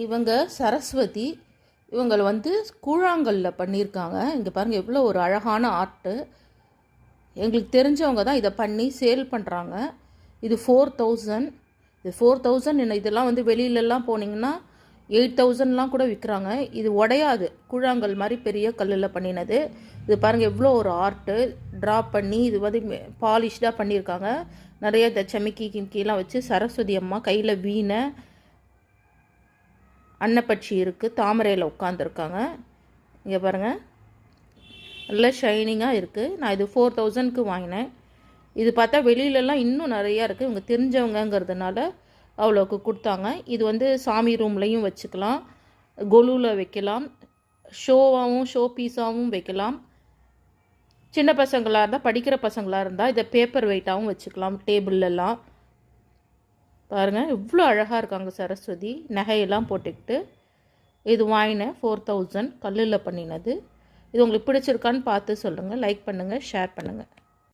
இவங்க சரஸ்வதி. இவங்கள வந்து கூழாங்கல்ல பண்ணியிருக்காங்க. இங்கே பாருங்கள் எவ்வளோ ஒரு அழகான ஆர்ட்டு. எங்களுக்கு தெரிஞ்சவங்க தான் இதை பண்ணி சேல் பண்ணுறாங்க. இது 4000. இது 4000. என்ன இதெல்லாம் வந்து வெளியிலலாம் போனீங்கன்னா 8000லாம் கூட விற்கிறாங்க. இது உடையாது, கூழாங்கல் மாதிரி பெரிய கல்லில் பண்ணினது. இது பாருங்கள் எவ்வளோ ஒரு ஆர்ட்டு. ட்ரா பண்ணி இது வந்து பாலிஷ்டாக பண்ணியிருக்காங்க. நிறைய இந்த செமிக்கி கிம்கிலாம் வச்சு சரஸ்வதி அம்மா கையில் வீணை, அன்னப்பட்சி இருக்குது, தாமரையில் உட்காந்துருக்காங்க. இங்கே பாருங்கள் நல்லா ஷைனிங்காக இருக்குது. நான் இது 4000க்கு வாங்கினேன். இது பார்த்தா வெளியிலலாம் இன்னும் நிறையா இருக்குது. இவங்க தெரிஞ்சவங்கங்கிறதுனால அவ்வளோக்கு கொடுத்தாங்க. இது வந்து சாமி ரூம்லையும் வச்சுக்கலாம், கொலுவில் வைக்கலாம், ஷோவாகவும் ஷோ பீஸாகவும் வைக்கலாம். சின்ன பசங்களாக இருந்தால், படிக்கிற பசங்களாக இருந்தால் இதை பேப்பர் வெயிட்டாகவும் வச்சுக்கலாம் டேபிள்லலாம். பாருங்கள் இவ்வளோ அழகாக இருக்காங்க சரஸ்வதி, நகையெல்லாம் போட்டுக்கிட்டு. இது வாங்கினேன் 4000, கல்லில் பண்ணினது. இது உங்களுக்கு பிடிச்சிருக்கான்னு பார்த்து சொல்லுங்கள். லைக் பண்ணுங்கள், ஷேர் பண்ணுங்கள்.